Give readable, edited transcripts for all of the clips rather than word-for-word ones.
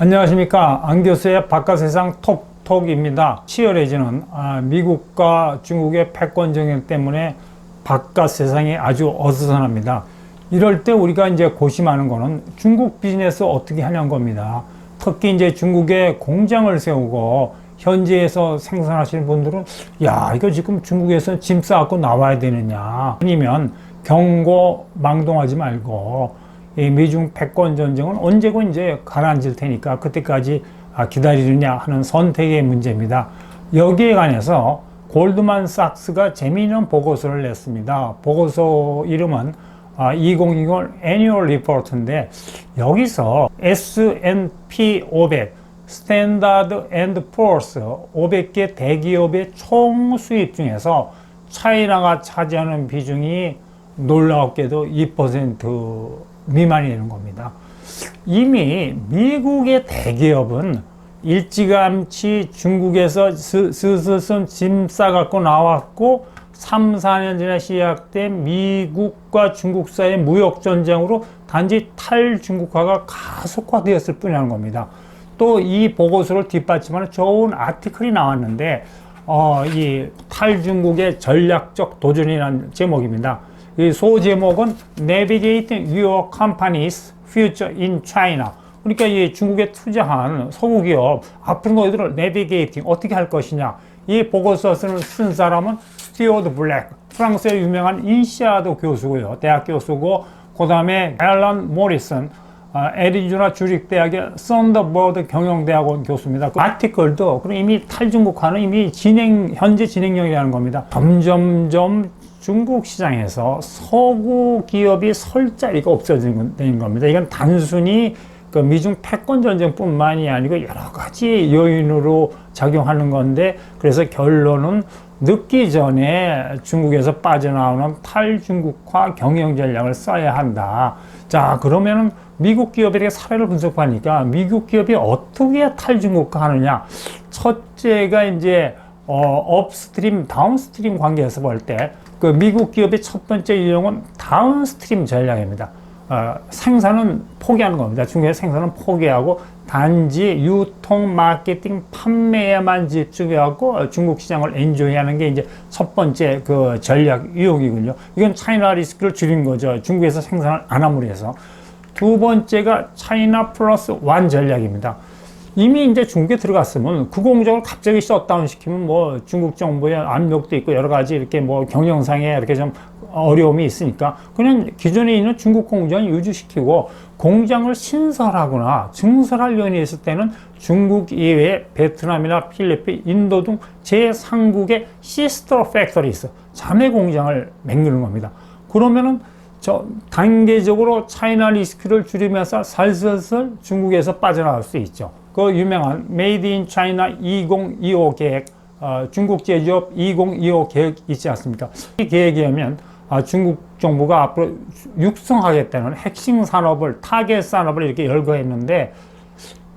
안녕하십니까. 안 교수의 바깥세상 톡톡입니다. 치열해지는 미국과 중국의 패권 정책 때문에 바깥세상이 아주 어수선합니다. 이럴 때 우리가 이제 고심하는 거는 중국 비즈니스 어떻게 하냐는 겁니다. 특히 이제 중국에 공장을 세우고 현지에서 생산하시는 분들은 야, 이거 지금 중국에서 짐 싸갖고 나와야 되느냐, 아니면 경고망동하지 말고 이 미중 패권 전쟁은 언제고 이제 가라앉을 테니까 그때까지 기다리느냐 하는 선택의 문제입니다. 여기에 관해서 골드만삭스가 재미있는 보고서를 냈습니다. 보고서 이름은 2020 Annual Report인데, 여기서 S&P 500 스탠다드 앤드 포어스 500개 대기업의 총 수입 중에서 차이나가 차지하는 비중이 놀랍게도 2% 미만이 되는 겁니다. 이미 미국의 대기업은 일찌감치 중국에서 스스스 짐 싸갖고 나왔고, 3, 4년 전에 시작된 미국과 중국 사이의 무역전쟁으로 단지 탈중국화가 가속화되었을 뿐이라는 겁니다. 또 이 보고서를 뒷받침하는 좋은 아티클이 나왔는데, 이 탈중국의 전략적 도전이라는 제목입니다. 이 소제목은 Navigating Your Company's Future in China. 그러니까 이 중국에 투자한 소국기업 앞으로 너희들을 내비게이팅 어떻게 할 것이냐. 이 보고서를 쓴 사람은 스튜어트 블랙, 프랑스의 유명한 인시아드 교수고요, 대학 교수고, 그 다음에 앨런 모리슨, 애리조나 주립대학의 썬더버드 경영대학원 교수입니다. 그 아티클도 그럼 이미 탈중국화는 이미 현재 진행형이라는 겁니다. 점점점 중국 시장에서 서구 기업이 설 자리가 없어지는 겁니다. 이건 단순히 그 미중 패권 전쟁뿐만이 아니고 여러 가지 요인으로 작용하는 건데, 그래서 결론은 늦기 전에 중국에서 빠져나오는 탈중국화 경영 전략을 써야 한다. 자, 그러면은 미국 기업들의 사례를 분석하니까 미국 기업이 어떻게 탈중국화 하느냐. 첫째가 이제 업스트림, 다운스트림 관계에서 볼 때 그 미국 기업의 첫 번째 유형은 다운스트림 전략입니다. 생산은 포기하는 겁니다. 중국에서 생산은 포기하고 단지 유통, 마케팅, 판매에만 집중하고 중국 시장을 엔조이하는 게 이제 첫 번째 그 전략 유형이군요. 이건 차이나 리스크를 줄인 거죠. 중국에서 생산을 안 함으로 해서. 두 번째가 차이나 플러스 원 전략입니다. 이미 이제 중국에 들어갔으면 그 공장을 갑자기 셧다운 시키면 뭐 중국 정부의 압력도 있고 여러 가지 이렇게 뭐 경영상에 이렇게 좀 어려움이 있으니까 그냥 기존에 있는 중국 공장을 유지시키고, 공장을 신설하거나 증설할 요인이 있을 때는 중국 이외에 베트남이나 필리핀, 인도 등 제3국의 시스터 팩토리스, 자매 공장을 맹기는 겁니다. 그러면은 단계적으로 차이나 리스크를 줄이면서 살살살 중국에서 빠져나갈 수 있죠. 그 유명한 메이드 인 차이나 2025 계획, 중국 제조업 2025 계획 있지 않습니까? 이 계획에 의하면 중국 정부가 앞으로 육성하겠다는 핵심 산업을, 타겟 산업을 이렇게 열거했는데,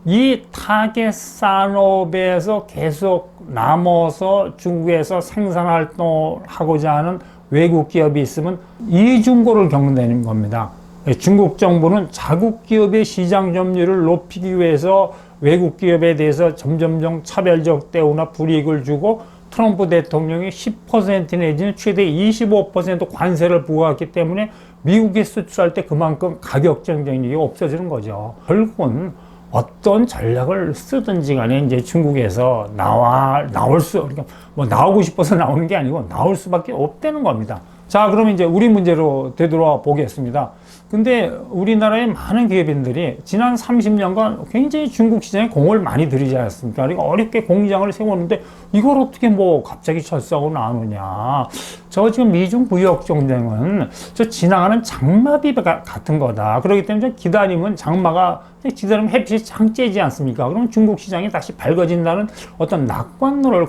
이 타겟 산업에서 계속 남아서 중국에서 생산 활동을 하고자 하는 외국 기업이 있으면 이중고를 겪는다는 겁니다. 중국 정부는 자국 기업의 시장 점유율을 높이기 위해서 외국 기업에 대해서 점점점 차별적 대우나 불이익을 주고, 트럼프 대통령이 10% 내지는 최대 25% 관세를 부과했기 때문에 미국에 수출할 때 그만큼 가격 경쟁력이 없어지는 거죠. 결국은 어떤 전략을 쓰든지 간에 이제 중국에서 그러니까 뭐 나오고 싶어서 나오는 게 아니고 나올 수밖에 없다는 겁니다. 자, 그럼 이제 우리 문제로 되돌아 보겠습니다. 근데 우리나라의 많은 기업인들이 지난 30년간 굉장히 중국 시장에 공을 많이 들이지 않았습니까? 그러니까 어렵게 공장을 세웠는데 이걸 어떻게 뭐 갑자기 철수하고 나오느냐. 저 지금 미중 무역 전쟁은 저 지나가는 장마비 같은 거다. 그렇기 때문에 기다리면 기다리면 햇빛이 장째지 않습니까? 그럼 중국 시장이 다시 밝아진다는 어떤 낙관론을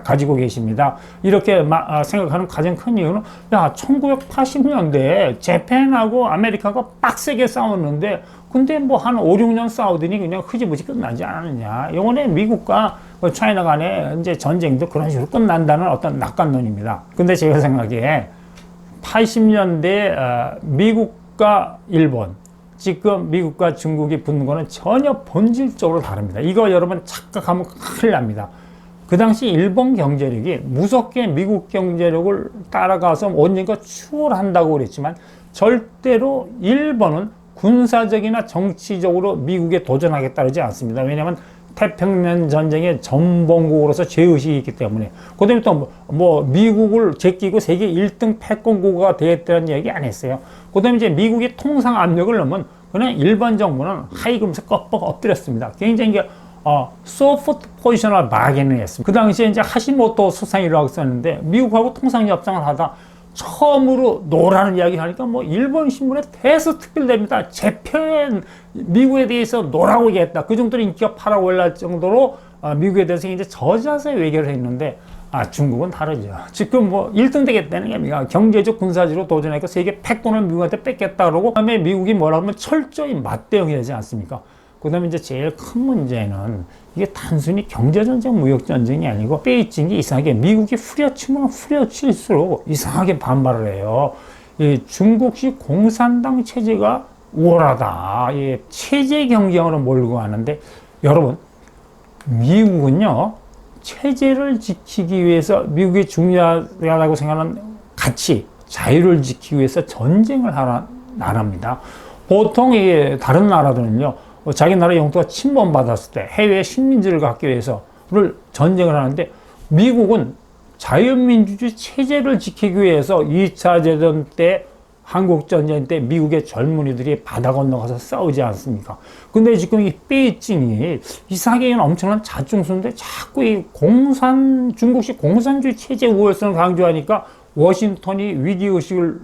가지고 계십니다. 이렇게 생각하는 가장 큰 이유는, 야, 1980년대에 재팬하고 아메리카가 빡세게 싸웠는데, 근데 뭐 한 5, 6년 싸우더니 그냥 흐지부지 끝나지 않았느냐. 이번에 미국과 차이나 간의 이제 전쟁도 그런 식으로 끝난다는 어떤 낙관론입니다. 근데 제가 생각에 80년대 미국과 일본, 지금 미국과 중국이 붙는 거는 전혀 본질적으로 다릅니다. 이거 여러분 착각하면 큰일 납니다. 그 당시 일본 경제력이 무섭게 미국 경제력을 따라가서 언젠가 추월한다고 그랬지만 절대로 일본은 군사적이나 정치적으로 미국에 도전하겠다 그러지 않습니다. 왜냐하면 태평양 전쟁의 전범국으로서 죄의식이 있기 때문에. 그 다음에 또 미국을 제끼고 세계 1등 패권국가 되겠다는 얘기 안 했어요. 그 다음에 이제 미국이 통상 압력을 넣으면 그냥 일본 정부는 하이금에서 껍벅 엎드렸습니다. 굉장히 소프트 포지셔널 마개는 했습니다. 그 당시에 이제 하시모토 수상이라고 썼는데 미국하고 통상협상을 하다 처음으로 노라는 이야기 하니까 일본 신문에 대서특필됩니다. 재편 미국에 대해서 노라고 얘기했다. 그 정도로 인기가 팔아 올랐을 정도로 미국에 대해서 이제 저자세 외교를 했는데 중국은 다르죠. 지금 1등 되겠다는 게 아니라 경제적 군사적으로 도전하니까 세계 패권을 미국한테 뺏겠다 그러고 그다음에 미국이 뭐라 하면 철저히 맞대응해야 되지 않습니까? 그 다음에 이제 제일 큰 문제는 이게 단순히 경제전쟁, 무역전쟁이 아니고 베이징이 이상하게 미국이 후려치면 후려칠수록 이상하게 반발을 해요. 이 중국식 공산당 체제가 우월하다. 이 체제 경쟁으로 몰고 가는데 여러분, 미국은요, 체제를 지키기 위해서 미국이 중요하다고 생각하는 가치, 자유를 지키기 위해서 전쟁을 안 합니다. 보통 다른 나라들은요, 자기 나라 영토가 침범받았을 때 해외 식민지를 갖기 위해서를 전쟁을 하는데 미국은 자유민주주의 체제를 지키기 위해서 2차 대전 때 한국전쟁 때 미국의 젊은이들이 바다 건너가서 싸우지 않습니까? 근데 지금 이 베이징이 이상하게 엄청난 자충수인데 자꾸 이 중국식 공산주의 체제 우월성을 강조하니까 워싱턴이 위기의식을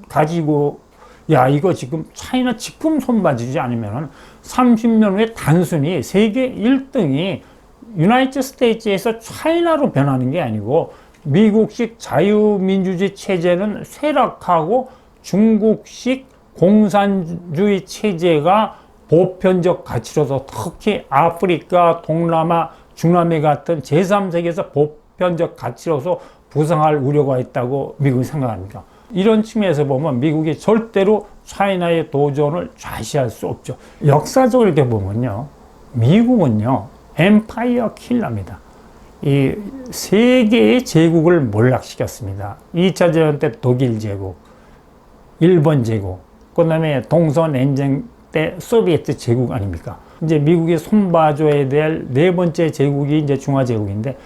가지고 이거 지금 차이나 지금 손봐주지 않으면 30년 후에 단순히 세계 1등이 유나이티드 스테이츠에서 차이나로 변하는 게 아니고 미국식 자유민주주의 체제는 쇠락하고 중국식 공산주의 체제가 보편적 가치로서 특히 아프리카, 동남아, 중남미 같은 제3세계에서 보편적 가치로서 부상할 우려가 있다고 미국이 생각합니다. 이런 측면에서 보면 미국이 절대로 차이나의 도전을 좌시할 수 없죠. 역사적으로 이렇게 보면요, 미국은요, 엠파이어 킬러입니다. 이 세계의 제국을 몰락시켰습니다. 2차 대전 때 독일 제국, 일본 제국, 그 다음에 동서냉전 때 소비에트 제국 아닙니까? 이제 미국이 손봐줘야 될 네 번째 제국이 이제 중화제국인데,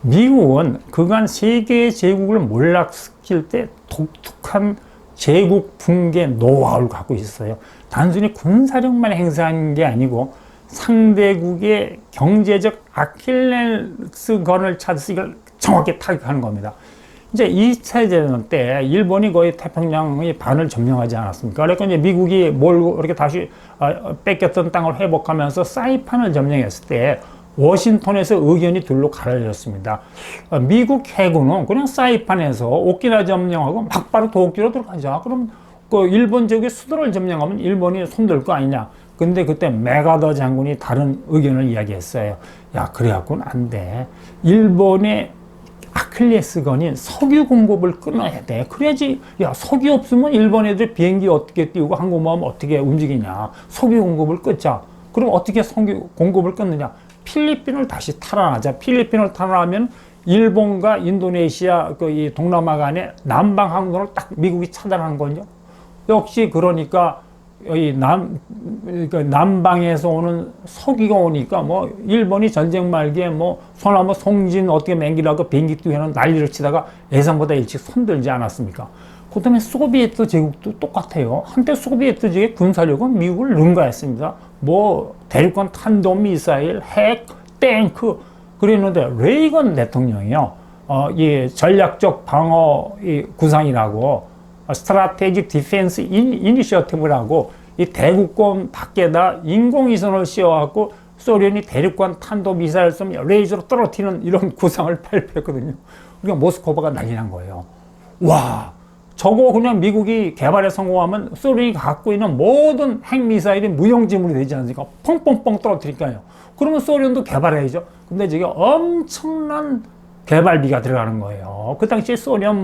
미국은 그간 세계의 제국을 몰락시킬 때 독특한 제국 붕괴 노하우를 갖고 있어요. 단순히 군사력만 행사하는 게 아니고 상대국의 경제적 아킬레스건을 찾아서 이걸 정확히 타격하는 겁니다. 이제 2차 대전 때 일본이 거의 태평양의 반을 점령하지 않았습니까? 그러니까 이제 미국이 몰고 이렇게 다시 뺏겼던 땅을 회복하면서 사이판을 점령했을 때 워싱턴에서 의견이 둘로 갈라졌습니다. 미국 해군은 그냥 사이판에서 오키나와 점령하고 막바로 도쿄로 들어가자. 그럼 그 일본 제국의 수도를 점령하면 일본이 손들 거 아니냐. 근데 그때 메가더 장군이 다른 의견을 이야기했어요. 그래갖고는 안 돼. 일본의 아킬레스건인 석유 공급을 끊어야 돼. 그래야지, 석유 없으면 일본 애들 비행기 어떻게 띄우고 항공모함 어떻게 움직이냐. 석유 공급을 끊자. 그럼 어떻게 석유 공급을 끊느냐. 필리핀을 다시 탈환하자. 필리핀을 탈환하면 일본과 인도네시아 이 동남아 간의 남방 항로를 딱 미국이 차단한 거죠. 역시 그러니까 이 남방에서 오는 석유가 오니까 일본이 전쟁 말기에 소나무 송진 어떻게 맹기라고 비행기 띄우는 난리를 치다가 예상보다 일찍 손들지 않았습니까? 그 다음에 소비에트 제국도 똑같아요. 한때 소비에트 제국의 군사력은 미국을 능가했습니다. 대륙간 탄도미사일, 핵, 탱크 그랬는데 레이건 대통령이요. 이 전략적 방어 구상이라고 스트라테직 디펜스 이니셔티브라고 이 대국권 밖에다 인공위성을 씌워갖고 소련이 대륙간 탄도미사일 쏘면 레이저로 떨어뜨리는 이런 구상을 발표했거든요. 그러니까 모스크바가 난리 난 거예요. 와, 저거 그냥 미국이 개발에 성공하면 소련이 갖고 있는 모든 핵미사일이 무용지물이 되지 않습니까? 펑펑펑 떨어뜨리니까요. 그러면 소련도 개발해야죠. 근데 저게 엄청난 개발비가 들어가는 거예요. 그 당시에 소련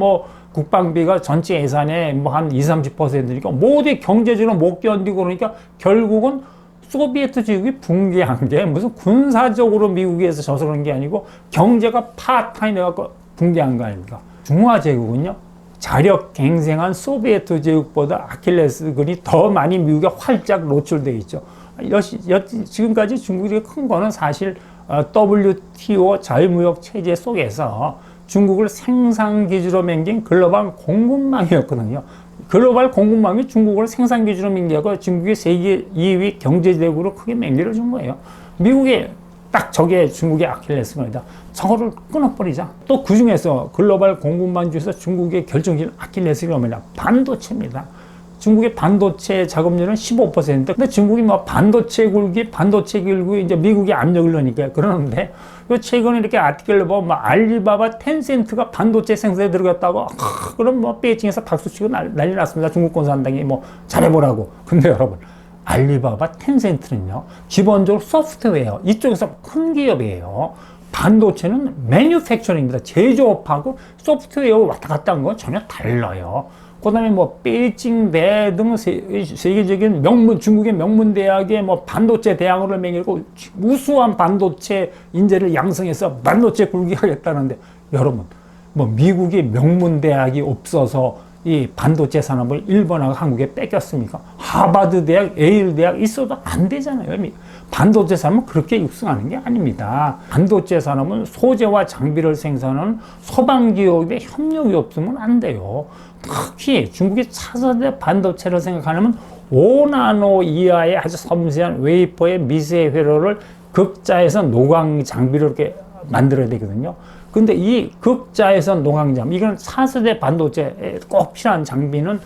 국방비가 전체 예산의 뭐 한 20-30%니까 모두 경제적으로 못 견디고 그러니까 결국은 소비에트 제국이 붕괴한 게 무슨 군사적으로 미국에서 져서 그런 게 아니고 경제가 파탄해갖고 붕괴한 거 아닙니까? 중화 제국은요, 자력 갱생한 소비에트 제국보다 아킬레스건이 더 많이 미국에 활짝 노출되어 있죠. 지금까지 중국이 큰 거는 사실 WTO 자유무역 체제 속에서 중국을 생산 기지로 맹긴 글로벌 공급망이었거든요. 글로벌 공급망이 중국을 생산 기지로 맹기하고 중국이 세계 2위 경제대국으로 크게 맹기를 준 거예요. 미국이 딱 저게 중국의 아킬레스건이다. 저거를 끊어버리자. 또 그 중에서 글로벌 공급망 중에서 중국의 결정적인 아킬레스건이 뭐냐? 반도체입니다. 중국의 반도체 작업률은 15%. 근데 중국이 뭐 반도체 굴기 이제 미국이 압력을 넣으니까 그러는데, 최근에 이렇게 아티클을 보면 뭐 알리바바, 텐센트가 반도체 생산에 들어갔다고, 그럼 뭐 베이징에서 박수 치고 난리 났습니다. 중국 공산당이 뭐 잘해보라고. 근데 여러분, 알리바바, 텐센트는요, 기본적으로 소프트웨어, 이쪽에서 큰 기업이에요. 반도체는 매뉴팩처링입니다. 제조업하고 소프트웨어 왔다 갔다 한 건 전혀 달라요. 그 다음에 뭐, 베이징 대 등 세계적인 중국의 명문 대학에 뭐 반도체 대학으로 매기고 우수한 반도체 인재를 양성해서 반도체 굴기하겠다는데, 여러분, 뭐, 미국의 명문 대학이 없어서 이 반도체 산업을 일본하고 한국에 뺏겼습니까? 하버드 대학, 예일 대학 있어도 안 되잖아요. 반도체 산업은 그렇게 육성하는 게 아닙니다. 반도체 산업은 소재와 장비를 생산하는 소방기업의 협력이 없으면 안 돼요. 특히 중국의 차세대 반도체를 생각하면 5나노 이하의 아주 섬세한 웨이퍼의 미세 회로를 극자에서 노광 장비로 이렇게 만들어야 되거든요. 근데 이 극자에서 노광 장비, 이건 차세대 반도체에 꼭 필요한 장비는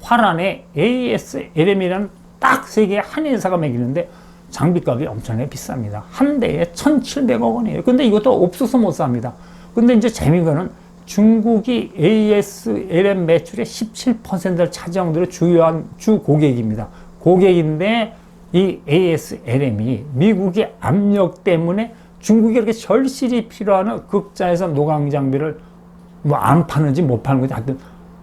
화란의 ASLM이라는 딱 세 개의 한 회사가 매기는데 장비값이 엄청나게 비쌉니다. 한 대에 1,700억 원이에요. 근데 이것도 없어서 못 삽니다. 근데 이제 재미있는 거는 중국이 ASLM 매출의 17%를 차지하는 대로 주요한 주 고객입니다. 고객인데 이 ASLM이 미국의 압력 때문에 중국이 그렇게 절실히 필요한 극자에서 노광 장비를 뭐 안 파는지 못 파는 건지 하여튼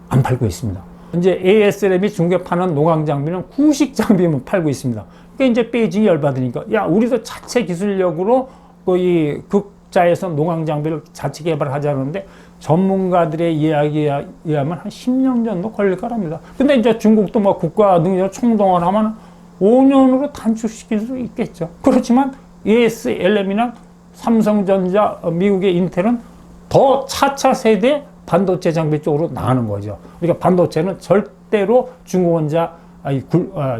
안 팔고 있습니다. 이제 ASLM이 중국에 파는 노광 장비는 구식 장비만 팔고 있습니다. 그러니까 이제 베이징이 열받으니까, 야, 우리도 자체 기술력으로 이 극자에서 노광 장비를 자체 개발하자는데 전문가들의 이야기에 의하면 한 10년 정도 걸릴 거랍니다. 근데 이제 중국도 뭐 국가 능력 총동원 하면 5년으로 단축시킬 수 있겠죠. 그렇지만 ASLM이나 삼성전자, 미국의 인텔은 더 차차 세대 반도체 장비 쪽으로 나가는 거죠. 그러니까 반도체는 절대로 중국 혼자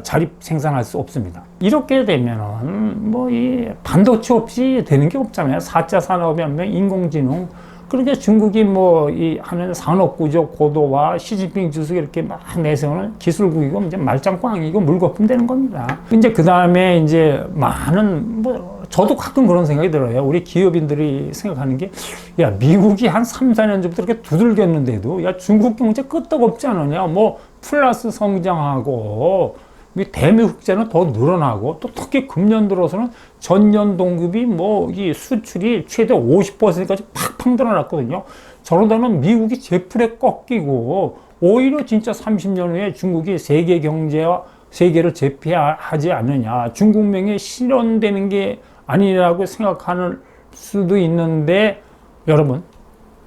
자립 생산할 수 없습니다. 이렇게 되면은 뭐 이 반도체 없이 되는 게 없잖아요. 4차 산업혁명, 인공지능. 그러니까 중국이 뭐 이 하는 산업구조 고도화, 시진핑 주석이 이렇게 막 내세우는 기술국이고 이제 말짱꽝이고 물거품 되는 겁니다. 이제 그 다음에 이제 많은 뭐 저도 가끔 그런 생각이 들어요. 우리 기업인들이 생각하는 게, 야, 미국이 한 3-4년 전부터 이렇게 두들겼는데도, 야, 중국 경제 끄떡없지 않느냐. 뭐 플러스 성장하고 대미 흑자는 더 늘어나고, 또 특히 금년 들어서는 전년 동급이 뭐 이 수출이 최대 50%까지 팍팍 늘어났거든요. 저러다면 미국이 제풀에 꺾이고 오히려 진짜 30년 후에 중국이 세계 경제와 세계를 제패하지 않느냐, 중국명에 실현되는 게 아니라고 생각하는 수도 있는데, 여러분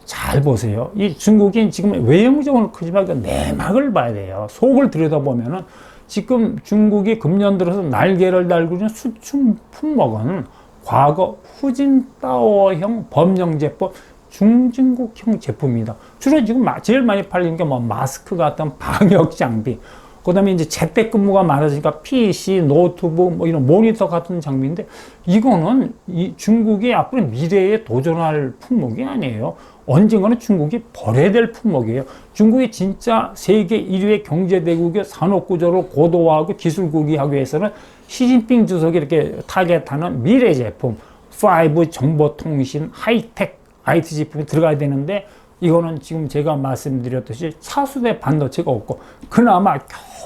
잘 보세요. 이 중국이 지금 외형적으로는 크지만 내막을 봐야 돼요. 속을 들여다보면은 지금 중국이 금년 들어서 날개를 달고 있는 수출 품목은 과거 후진타오형 범용제품, 중진국형 제품입니다. 주로 지금 제일 많이 팔리는 게 뭐 마스크 같은 방역 장비, 그 다음에 이제 재택근무가 많아지니까 PC, 노트북, 뭐 이런 모니터 같은 장비인데, 이거는 이 중국이 앞으로 미래에 도전할 품목이 아니에요. 언젠가는 중국이 버려야 될 품목이에요. 중국이 진짜 세계 1위의 경제대국의 산업구조를 고도화하고 기술국이 하기 위해서는 시진핑 주석이 이렇게 타겟하는 미래 제품, 5 정보통신, 하이텍, IT 제품이 들어가야 되는데, 이거는 지금 제가 말씀드렸듯이 차세대 반도체가 없고, 그나마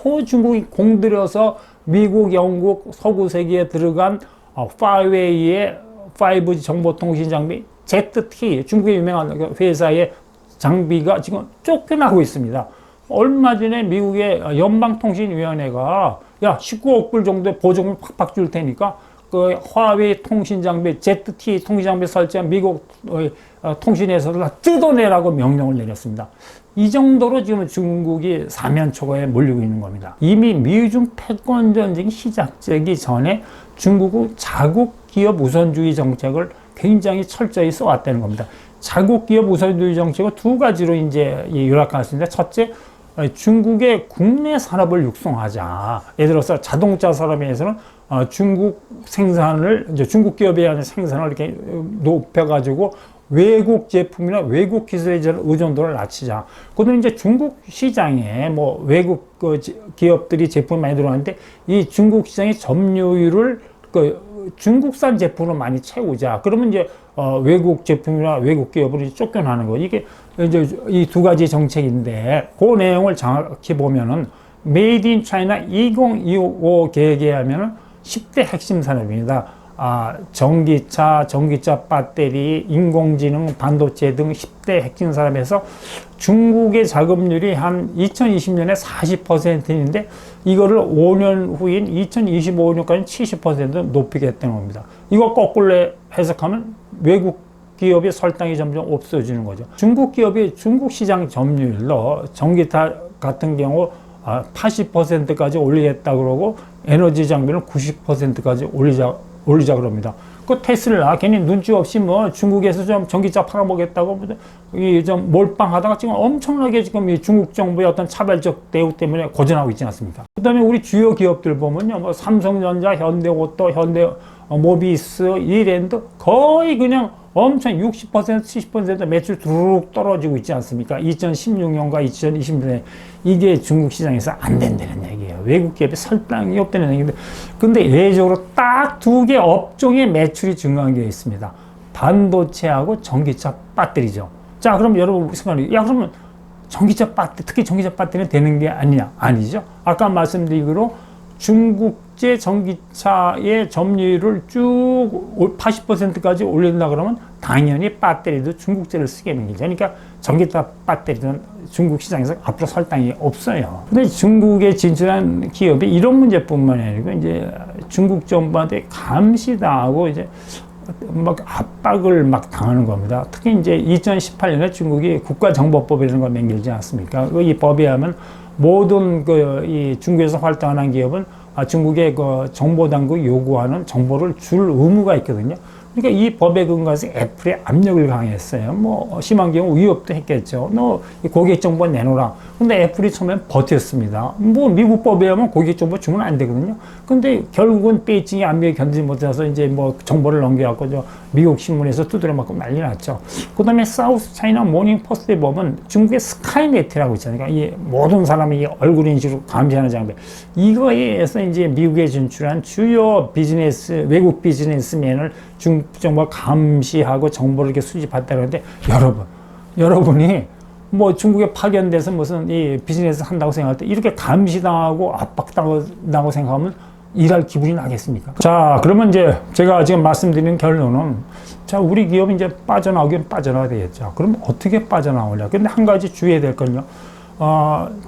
겨우 중국이 공들여서 미국, 영국, 서구 세계에 들어간 파웨이의 5G 정보통신 장비, ZT, 중국의 유명한 회사의 장비가 지금 쫓겨나고 있습니다. 얼마 전에 미국의 연방통신위원회가 야 19억 불 정도의 보조금을 팍팍 줄 테니까 그 화웨이 통신장비, ZTE 통신장비 설치한 미국 통신회사를 다 뜯어내라고 명령을 내렸습니다. 이 정도로 지금 중국이 사면초가에 몰리고 있는 겁니다. 이미 미중 패권 전쟁이 시작되기 전에 중국은 자국 기업 우선주의 정책을 굉장히 철저히 써왔다는 겁니다. 자국 기업 우선주의 정책은 두 가지로 이제 요약했습니다. 첫째, 중국의 국내 산업을 육성하자. 예를 들어서 자동차 산업에서는 중국 생산을, 이제 중국 기업에 대한 생산을 이렇게 높여가지고 외국 제품이나 외국 기술에 대한 의존도를 낮추자. 그다음에 이제 중국 시장에 뭐 외국 기업들이 제품이 많이 들어왔는데 이 중국 시장의 점유율을 중국산 제품으로 많이 채우자. 그러면 이제 외국 제품이나 외국 기업을 쫓겨나는 거. 이게 이제 이 두 가지 정책인데 그 내용을 정확히 보면은 메이드 인 차이나 2025 계획에 하면은 10대 핵심 산업입니다. 전기차 배터리, 인공지능, 반도체 등 10대 핵심 산업에서 중국의 자금률이 한 2020년에 40%인데 이거를 5년 후인 2025년까지 70% 높이겠다는 겁니다. 이거 거꾸로 해석하면 외국 기업의 설탕이 점점 없어지는 거죠. 중국 기업이 중국 시장 점유율로 전기차 같은 경우 80%까지 올리겠다 그러고 에너지 장비는 90%까지 올리자 그럽니다. 그 테슬라 괜히 눈치 없이 뭐 중국에서 좀 전기차 팔아보겠다고 좀 몰빵하다가 지금 엄청나게 지금 이 중국 정부의 어떤 차별적 대우 때문에 고전하고 있지 않습니까? 그다음에 우리 주요 기업들 보면요, 뭐 삼성전자, 현대오토, 현대모비스, 이랜드 거의 그냥 엄청 60%, 70% 매출 두룩 떨어지고 있지 않습니까? 2016년과 2020년에 이게 중국 시장에서 안 된다는 얘기예요. 외국 기업이 설탕이 없다는 얘기인데, 근데 예외적으로 딱 두 개 업종의 매출이 증가한 게 있습니다. 반도체하고 전기차 배터리죠. 자, 그럼 여러분 생각해, 야, 그러면 전기차 배터리, 특히 전기차 배터리는 되는 게 아니냐? 아니죠. 아까 말씀드리기로 중국제 전기차의 점유율을 쭉 80%까지 올린다 그러면 당연히 배터리도 중국제를 쓰게 되는 거죠. 그러니까 전기차 배터리는 중국 시장에서 앞으로 설탕이 없어요. 근데 중국에 진출한 기업이 이런 문제뿐만 아니고 이제 중국 정부한테 감시당하고 이제 막 압박을 막 당하는 겁니다. 특히 이제 2018년에 중국이 국가정보법이라는 걸 만들지 않습니까? 이 법에 하면 모든 이 중국에서 활동하는 기업은 중국의 그 정보당국이 요구하는 정보를 줄 의무가 있거든요. 그러니까 이 법에 근거해서 애플에 압력을 강했어요. 뭐 심한 경우 위협도 했겠죠. 너 고객 정보 내놓으라. 근데 애플이 처음엔 버텼습니다. 뭐 미국 법에 하면 고객 정보 주면 안 되거든요. 근데 결국은 베이징이 압력에 견디지 못해서 이제 뭐 정보를 넘겨갖고 저 미국 신문에서 두드려 맞고 난리 났죠. 그다음에 사우스 차이나 모닝 포스트에 보면 중국의 스카이네트라고 있잖아요. 그러니까 이 모든 사람이 얼굴 인식으로 감시하는 장비. 이거에 의해서 이제 미국에 진출한 주요 비즈니스, 외국 비즈니스맨을 중국 정부가 감시하고 정보를 이렇게 수집했다는데 여러분이 뭐 중국에 파견돼서 무슨 이 비즈니스 한다고 생각할 때 이렇게 감시당하고 압박당하고 생각하면 일할 기분이 나겠습니까? 자, 그러면 이제 제가 지금 말씀드리는 결론은 자, 우리 기업이 이제 빠져나오긴 빠져나와야 되겠죠. 그럼 어떻게 빠져나오냐? 근데 한 가지 주의해야 될 건요.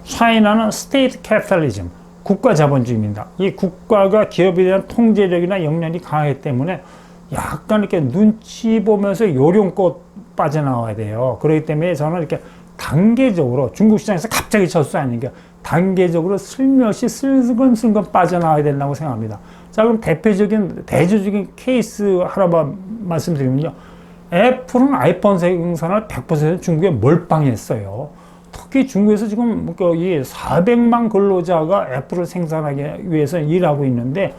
차이나는 스테이트 캐피탈리즘, 국가 자본주의입니다. 이 국가가 기업에 대한 통제력이나 역량이 강하기 때문에 약간 이렇게 눈치 보면서 요령껏 빠져나와야 돼요. 그렇기 때문에 저는 이렇게 단계적으로 중국 시장에서 갑자기 철수 아니니까 단계적으로 슬며시 슬금슬금 빠져나와야 된다고 생각합니다. 자, 그럼 대표적인 케이스 하나만 말씀드리면요. 애플은 아이폰 생산을 100% 중국에 몰빵했어요. 특히 중국에서 지금 이 400만 근로자가 애플을 생산하기 위해서 일하고 있는데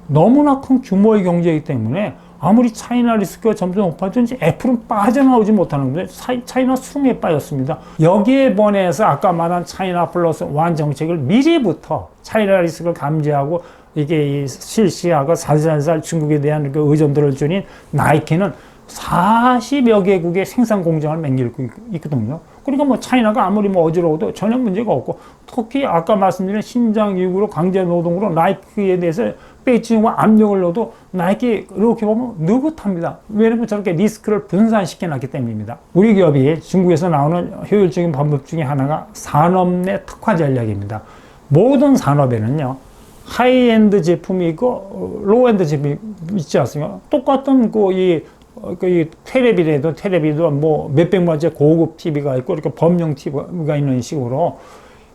너무나 큰 규모의 경제이기 때문에 아무리 차이나 리스크가 점점 높아지는지 애플은 빠져나오지 못하는 건데 차이나 수능에 빠졌습니다. 여기에 번해서 아까 말한 차이나 플러스 원 정책을 미리부터 차이나 리스크를 감지하고 이게 실시하고 살살살 중국에 대한 그 의존도를 주닌 나이키는 40여 개국의 생산 공장을 맹기고 있거든요. 그러니까 뭐 차이나가 아무리 뭐 어지러워도 전혀 문제가 없고, 특히 아까 말씀드린 신장 이후로 강제 노동으로 나이키에 대해서 배지와 압력을 넣어도 나이키 이렇게 보면 느긋합니다. 왜냐면 저렇게 리스크를 분산시켜 놨기 때문입니다. 우리 기업이 중국에서 나오는 효율적인 방법 중에 하나가 산업 내 특화 전략입니다. 모든 산업에는요, 하이엔드 제품이 있고 로우엔드 제품이 있지 않습니까? 똑같은 이 테레비도 뭐 몇백만짜리 고급 TV가 있고 이렇게 범용 TV가 있는 식으로,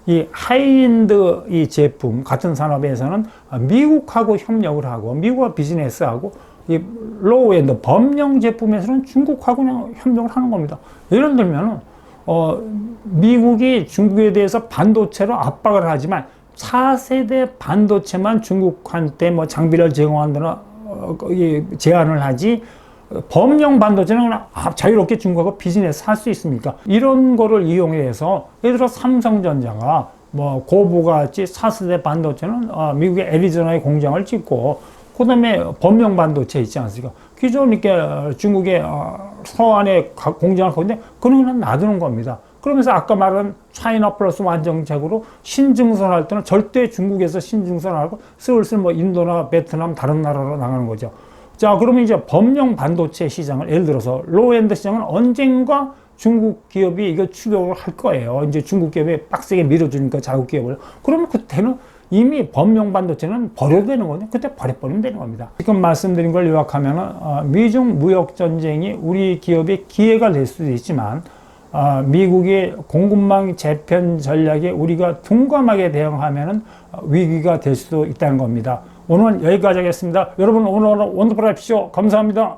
이 하이엔드 이 제품 같은 산업에서는 미국하고 협력을 하고 미국과 비즈니스하고, 이 로우엔드 범용 제품에서는 중국하고 그냥 협력을 하는 겁니다. 예를 들면은 미국이 중국에 대해서 반도체로 압박을 하지만 4세대 반도체만 중국한테 뭐 장비를 제공한다나 제한을 하지, 범용 반도체는 그냥 자유롭게 중국하고 비즈니스 할 수 있습니까? 이런 거를 이용해서, 예를 들어 삼성전자가 뭐 고부가치 4세대 반도체는 미국의 애리조나에 공장을 짓고, 그 다음에 범용 반도체 있지 않습니까? 기존 이렇게 중국의 서안에 공장을 하고 있는데 그런 건 놔두는 겁니다. 그러면서 아까 말한 차이나 플러스 완 정책으로 신증선할 때는 절대 중국에서 신증선하고 슬슬 뭐 인도나 베트남 다른 나라로 나가는 거죠. 자, 그러면 이제 범용 반도체 시장을, 예를 들어서 로우엔드 시장은 언젠가 중국 기업이 이거 추격을 할 거예요. 이제 중국 기업이 빡세게 밀어주니까 자국 기업을. 그러면 그때는 이미 범용 반도체는 버려도 되는 거거든요. 그때 버려버리면 되는 겁니다. 지금 말씀드린 걸 요약하면, 미중 무역 전쟁이 우리 기업의 기회가 될 수도 있지만, 미국의 공급망 재편 전략에 우리가 둔감하게 대응하면 위기가 될 수도 있다는 겁니다. 오늘은 여기까지 하겠습니다. 여러분 오늘 원더풀 하십시오. 감사합니다.